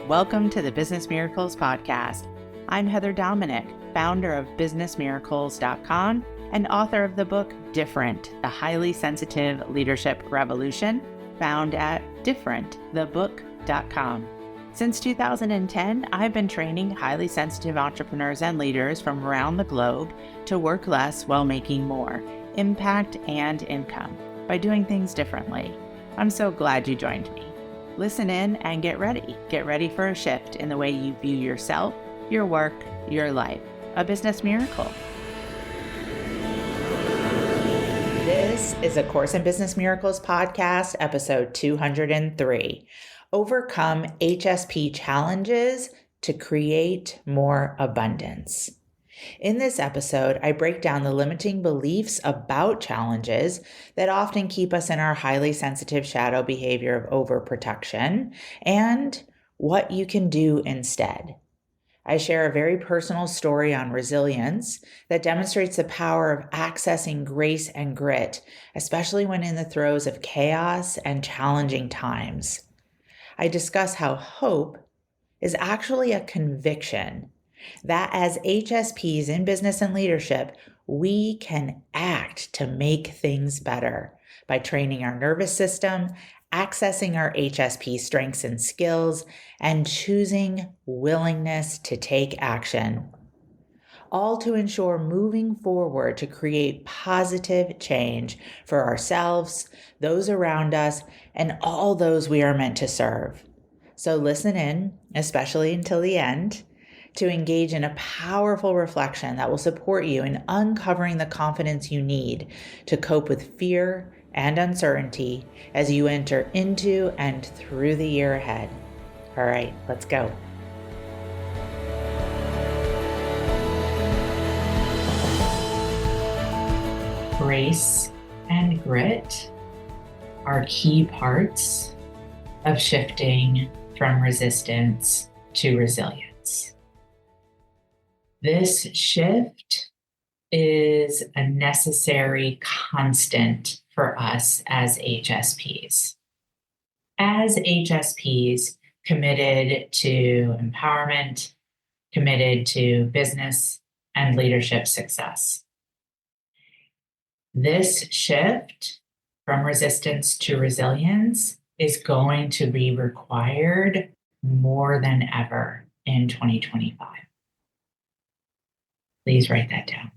Welcome to the Business Miracles Podcast. I'm Heather Dominick, founder of businessmiracles.com and author of the book Different, the Highly Sensitive Leadership Revolution, found at differentthebook.com. Since 2010, I've been training highly sensitive entrepreneurs and leaders from around the globe to work less while making more impact and income by doing things differently. I'm so glad you joined me. Listen in and get ready. Get ready for a shift in the way you view yourself, your work, your life. A business miracle. This is a Course in Business Miracles podcast, episode 203. Overcome HSP challenges to create more abundance. In this episode, I break down the limiting beliefs about challenges that often keep us in our highly sensitive shadow behavior of overprotection and what you can do instead. I share a very personal story on resilience that demonstrates the power of accessing grace and grit, especially when in the throes of chaos and challenging times. I discuss how hope is actually a conviction that as HSPs in business and leadership, we can act to make things better by training our nervous system, accessing our HSP strengths and skills, and choosing willingness to take action. All to ensure moving forward to create positive change for ourselves, those around us, and all those we are meant to serve. So listen in, especially until the end, to engage in a powerful reflection that will support you in uncovering the confidence you need to cope with fear and uncertainty as you enter into and through the year ahead. All right, let's go. Grace and grit are key parts of shifting from resistance to resilience. This shift is a necessary constant for us as HSPs. As HSPs committed to empowerment, committed to business and leadership success. This shift from resistance to resilience is going to be required more than ever in 2025. Please write that down.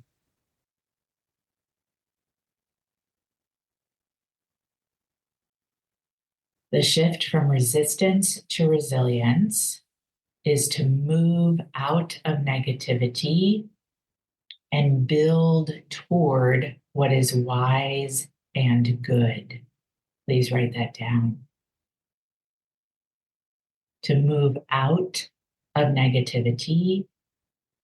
The shift from resistance to resilience is to move out of negativity and build toward what is wise and good. Please write that down. To move out of negativity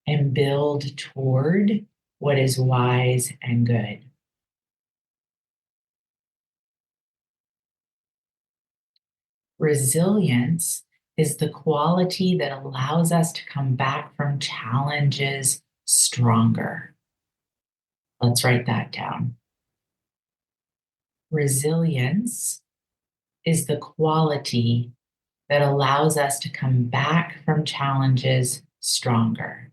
and build toward what is wise and good. Resilience is the quality that allows us to come back from challenges stronger. Let's write that down. Resilience is the quality that allows us to come back from challenges stronger.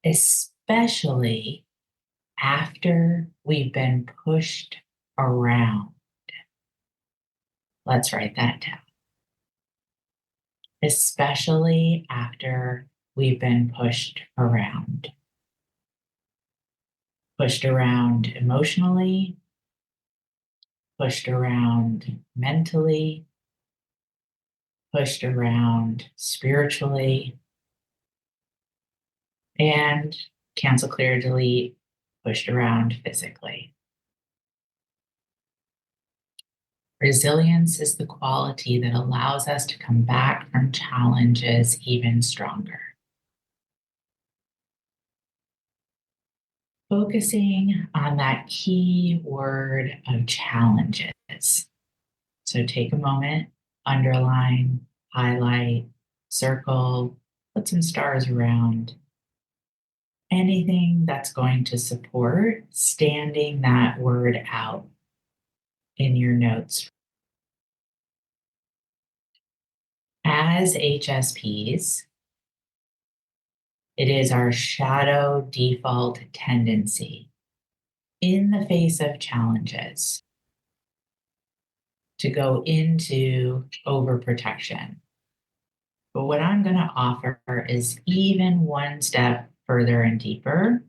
Especially after we've been pushed around. Let's write that down. Especially after we've been pushed around. Pushed around emotionally, pushed around mentally, pushed around spiritually, and cancel, clear, delete, pushed around physically. Resilience is the quality that allows us to come back from challenges even stronger. Focusing on that key word of challenges. So take a moment, underline, highlight, circle, put some stars around. Anything that's going to support standing that word out in your notes. As HSPs, it is our shadow default tendency in the face of challenges to go into overprotection. But what I'm going to offer is even one step further and deeper,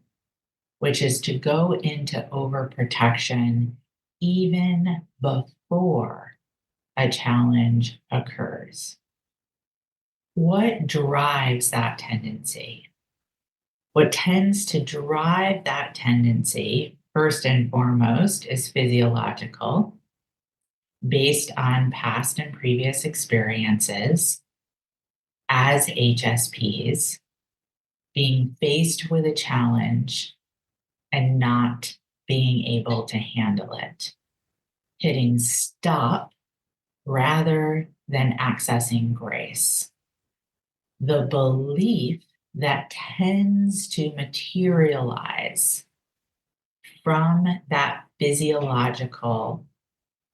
which is to go into overprotection even before a challenge occurs. What drives that tendency? What tends to drive that tendency, first and foremost, is physiological, based on past and previous experiences as HSPs, being faced with a challenge and not being able to handle it, hitting stop rather than accessing grace. The belief that tends to materialize from that physiological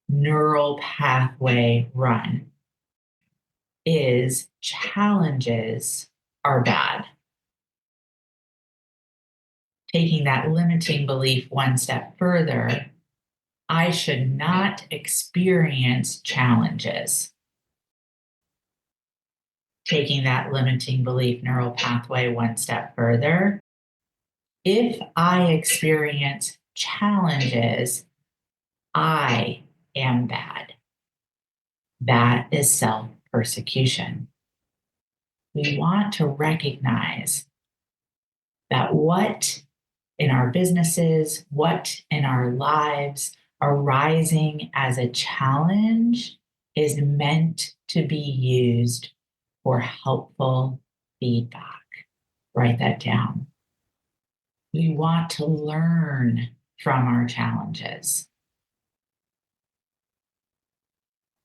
neural pathway run is challenges are bad. Taking that limiting belief one step further, I should not experience challenges. Taking that limiting belief neural pathway one step further, if I experience challenges, I am bad. That is self-persecution. We want to recognize that what in our businesses, what in our lives arising as a challenge is meant to be used for helpful feedback. Write that down. We want to learn from our challenges.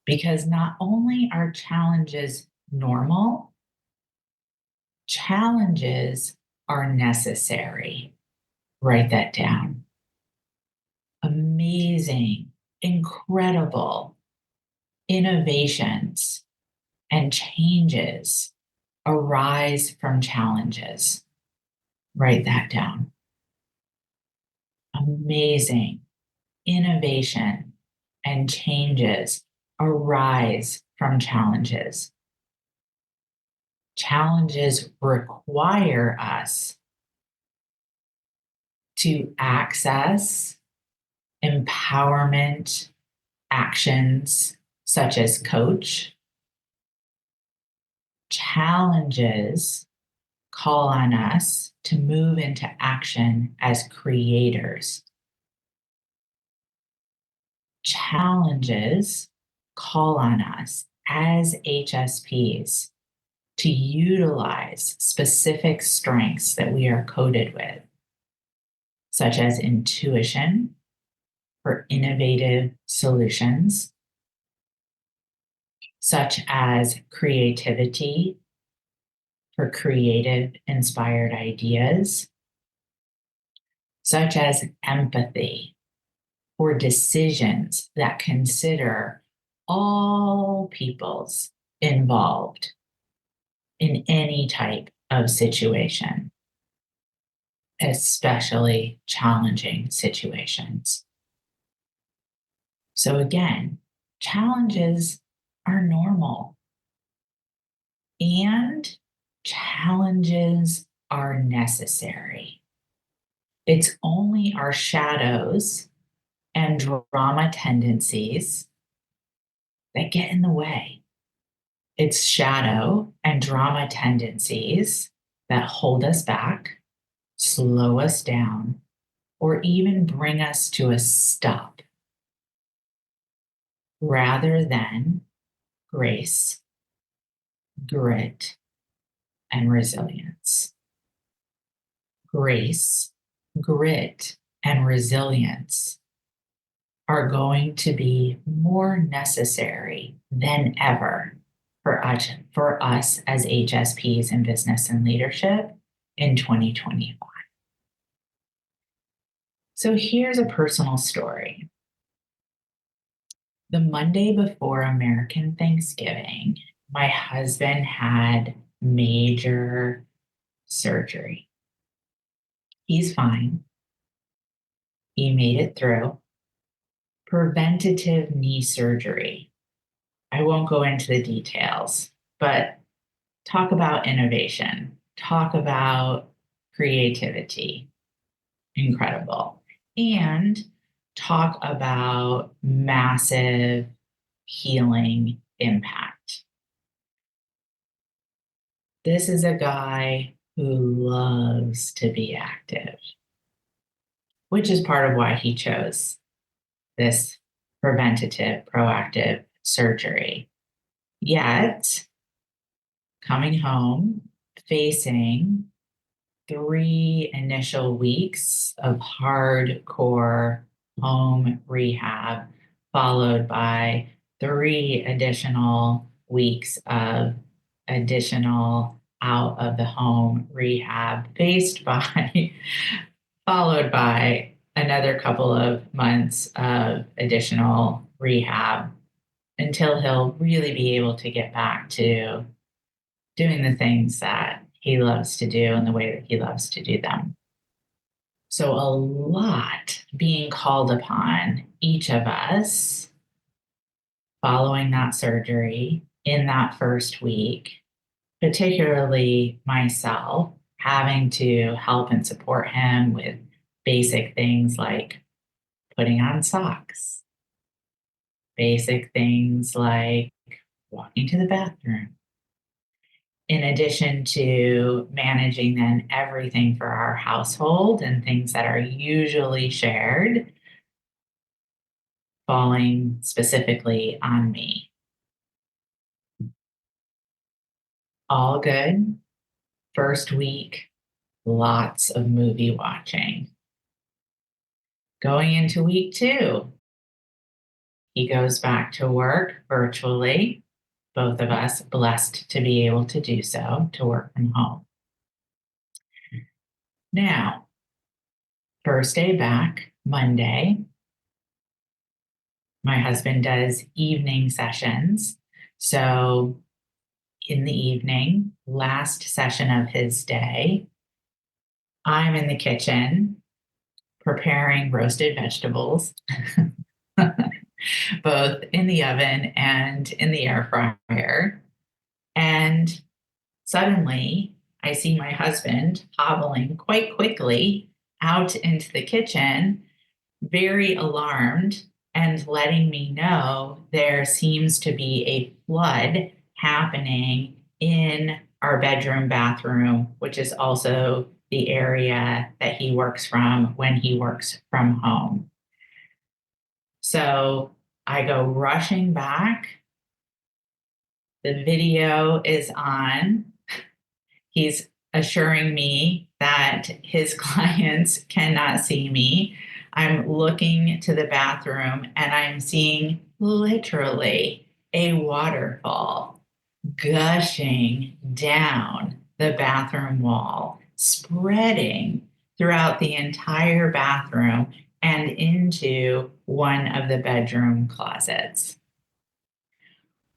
Because not only are challenges normal, challenges are necessary. Write that down. Amazing, incredible innovations and changes arise from challenges. Write that down. Amazing innovation and changes arise from challenges. Challenges require us to access empowerment actions such as coach. Challenges call on us to move into action as creators. Challenges call on us as HSPs to utilize specific strengths that we are coded with, such as intuition for innovative solutions, such as creativity for creative, inspired ideas, such as empathy for decisions that consider all peoples involved in any type of situation, especially challenging situations. So again, challenges are normal and challenges are necessary. It's only our shadows and drama tendencies that get in the way. It's shadow and drama tendencies that hold us back, slow us down, or even bring us to a stop, rather than grace, grit, and resilience. Grace, grit, and resilience are going to be more necessary than ever for us as HSPs in business and leadership in 2021. So here's a personal story. The Monday before American Thanksgiving, my husband had major surgery. He's fine. He made it through. Preventative knee surgery. I won't go into the details, but talk about innovation, talk about creativity. Incredible. And talk about massive healing impact. This is a guy who loves to be active, which is part of why he chose this preventative, proactive surgery. Yet, coming home, facing 3 initial weeks of hardcore home rehab, followed by 3 additional weeks of additional out of the home rehab, followed by another couple of months of additional rehab until he'll really be able to get back to doing the things that he loves to do and the way that he loves to do them. So, a lot being called upon each of us following that surgery in that first week, particularly myself, having to help and support him with basic things like putting on socks, basic things like walking to the bathroom, in addition to managing then everything for our household and things that are usually shared, falling specifically on me. All good. First week, lots of movie watching. Going into week 2, he goes back to work virtually. Both of us blessed to be able to do so, to work from home. Now, first day back, Monday, my husband does evening sessions. So in the evening, last session of his day, I'm in the kitchen preparing roasted vegetables, both in the oven and in the air fryer. And suddenly, I see my husband hobbling quite quickly out into the kitchen, very alarmed, and letting me know there seems to be a flood happening in our bedroom bathroom, which is also the area that he works from when he works from home. So I go rushing back. The video is on. He's assuring me that his clients cannot see me. I'm looking to the bathroom and I'm seeing literally a waterfall gushing down the bathroom wall, spreading throughout the entire bathroom and into one of the bedroom closets.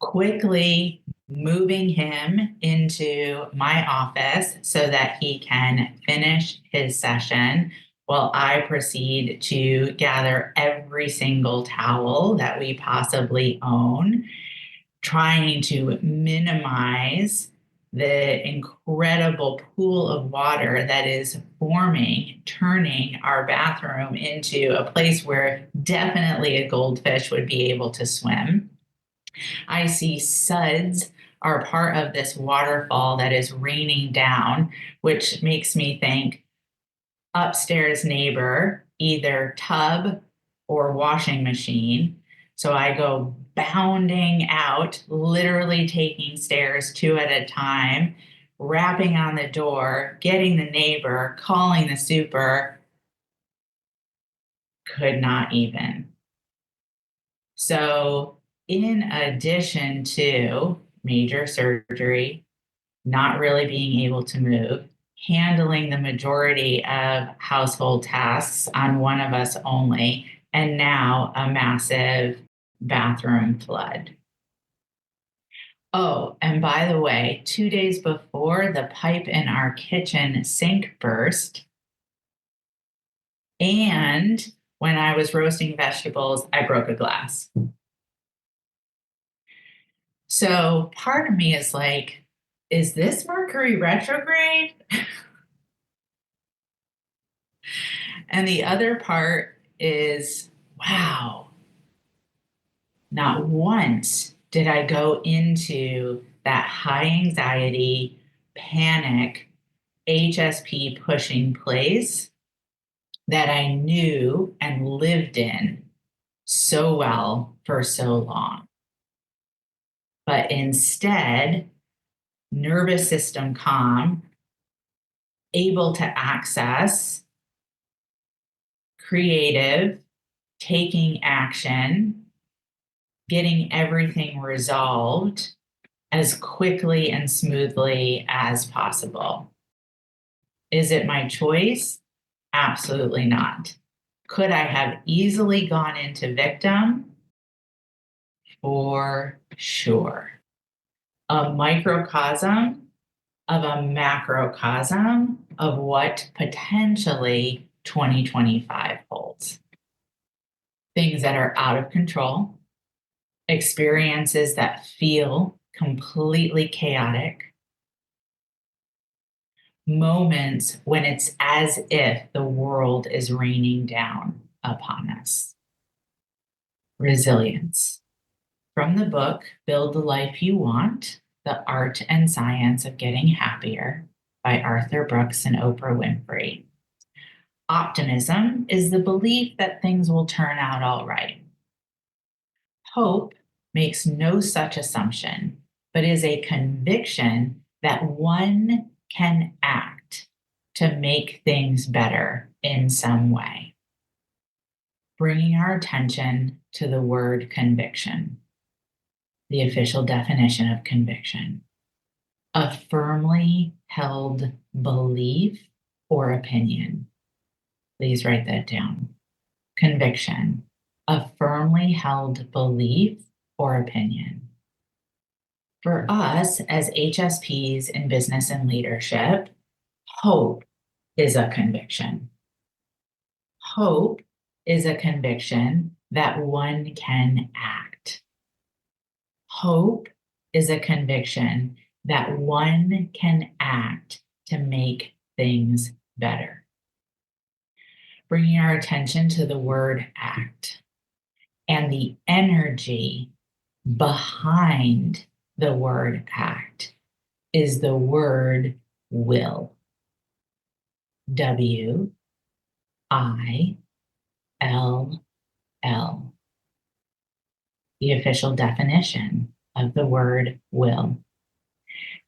Quickly moving him into my office so that he can finish his session while I proceed to gather every single towel that we possibly own, trying to minimize the incredible pool of water that is forming, turning our bathroom into a place where definitely a goldfish would be able to swim. I see suds are part of this waterfall that is raining down, which makes me think upstairs neighbor, either tub or washing machine. So I go bounding out, literally taking stairs 2 at a time, rapping on the door, getting the neighbor, calling the super. Could not even. So, in addition to major surgery, not really being able to move, handling the majority of household tasks on one of us only, and now a massive bathroom flood. Oh, and by the way, 2 days before, the pipe in our kitchen sink burst. And when I was roasting vegetables, I broke a glass. So part of me is like, is this Mercury retrograde? And the other part is, wow, not once did I go into that high anxiety, panic, HSP pushing place that I knew and lived in so well for so long. But instead, nervous system calm, able to access, creative, taking action, getting everything resolved as quickly and smoothly as possible. Is it my choice? Absolutely not. Could I have easily gone into victim? For sure. A microcosm of a macrocosm of what potentially 2025 holds. Things that are out of control, experiences that feel completely chaotic, moments when it's as if the world is raining down upon us. Resilience. From the book, Build the Life You Want, The Art and Science of Getting Happier by Arthur Brooks and Oprah Winfrey. Optimism is the belief that things will turn out all right. Hope makes no such assumption, but is a conviction that one can act to make things better in some way. Bringing our attention to the word conviction, the official definition of conviction: a firmly held belief or opinion. Please write that down. Conviction, a firmly held belief or opinion. For us as HSPs in business and leadership, hope is a conviction. Hope is a conviction that one can act. Hope is a conviction that one can act to make things better. Bringing our attention to the word act and the energy behind the word act is the word will. W I L L. The official definition of the word will.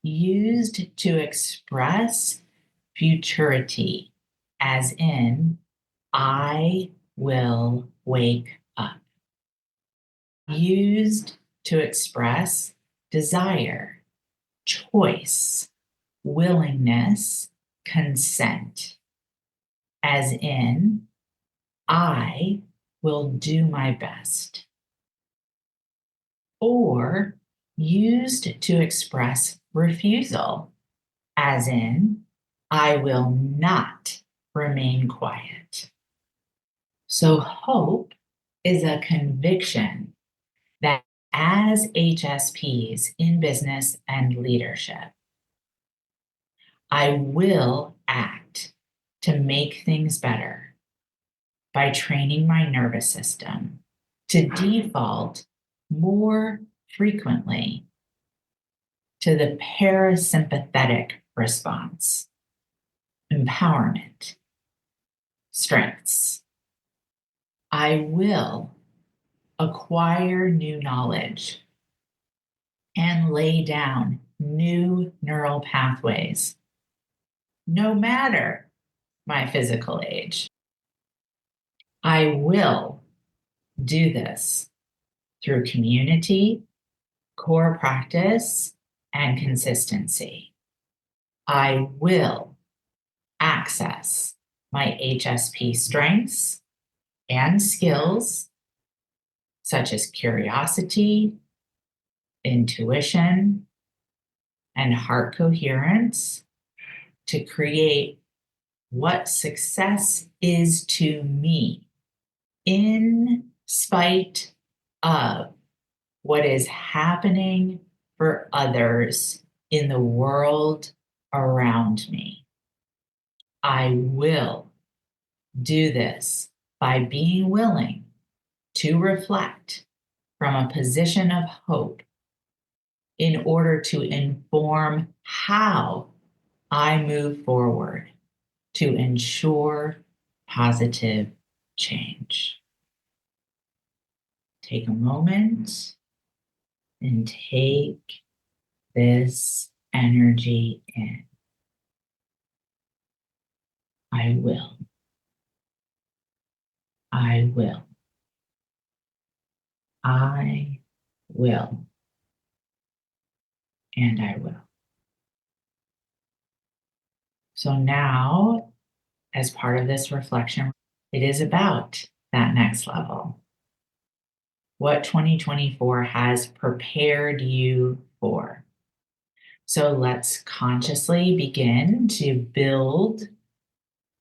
Used to express futurity, as in, I will wake up. Used to express desire, choice, willingness, consent, as in, I will do my best. Or used to express refusal, as in, I will not remain quiet. So, hope is a conviction that as HSPs in business and leadership, I will act to make things better by training my nervous system to default more frequently to the parasympathetic response, empowerment, strengths. I will acquire new knowledge and lay down new neural pathways, no matter my physical age. I will do this through community, core practice, and consistency. I will access my HSP strengths and skills, such as curiosity, intuition, and heart coherence to create what success is to me in spite of what is happening for others in the world around me. I will do this by being willing to reflect from a position of hope in order to inform how I move forward to ensure positive change. Take a moment and take this energy in. I will. I will. I will. And I will. So now, as part of this reflection, it is about that next level. What 2024 has prepared you for. So let's consciously begin to build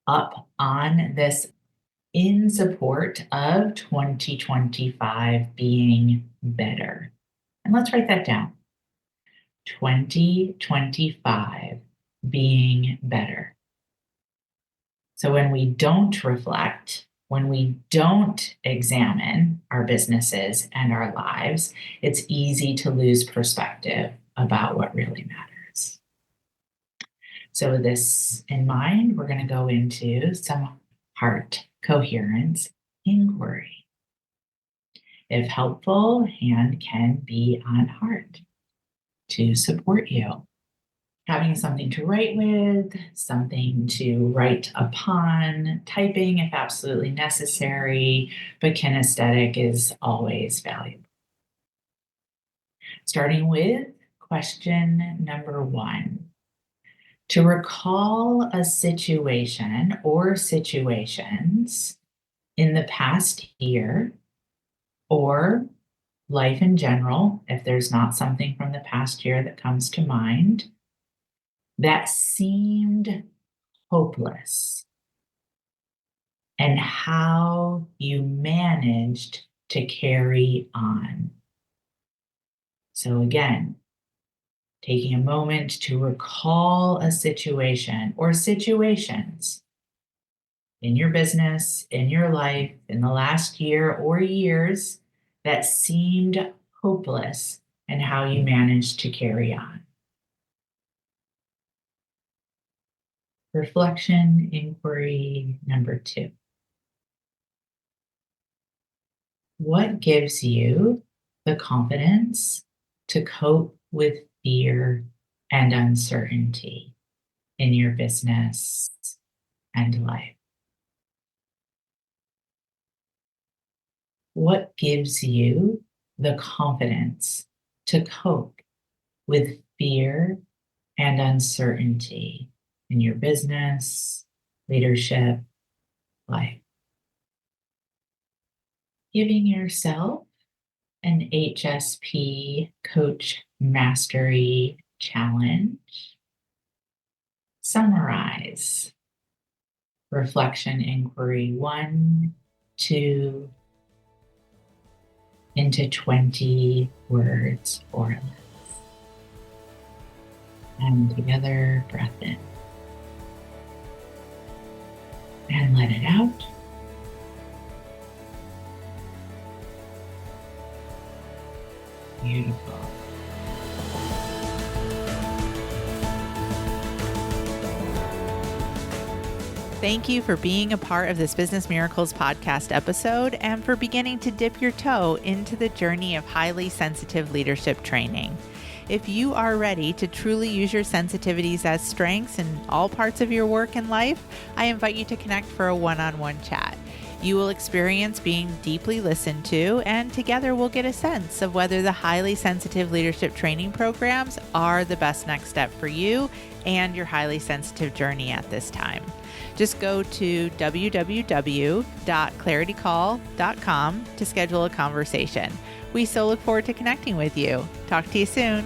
up on this in support of 2025 being better. And let's write that down. 2025 being better. So when we don't reflect, when we don't examine our businesses and our lives, it's easy to lose perspective about what really matters. So with this in mind, we're going to go into some heart coherence inquiry. If helpful, hand can be on heart to support you. Having something to write with, something to write upon, typing if absolutely necessary, but kinesthetic is always valuable. Starting with question number 1. To recall a situation or situations in the past year or life in general, if there's not something from the past year that comes to mind, that seemed hopeless, and how you managed to carry on. So again, taking a moment to recall a situation or situations in your business, in your life, in the last year or years that seemed hopeless, and how you managed to carry on. Reflection inquiry number 2. What gives you the confidence to cope with fear and uncertainty in your business and life? What gives you the confidence to cope with fear and uncertainty in your business, leadership, life? Giving yourself an HSP Coach Mastery Challenge. Summarize. Reflection inquiry 1, 2, into 20 words or less. And together, breath in. And let it out. Beautiful. Thank you for being a part of this Business Miracles podcast episode and for beginning to dip your toe into the journey of highly sensitive leadership training. If you are ready to truly use your sensitivities as strengths in all parts of your work and life, I invite you to connect for a one-on-one chat. You will experience being deeply listened to, and together we'll get a sense of whether the highly sensitive leadership training programs are the best next step for you and your highly sensitive journey at this time. Just go to www.claritycall.com to schedule a conversation. We so look forward to connecting with you. Talk to you soon.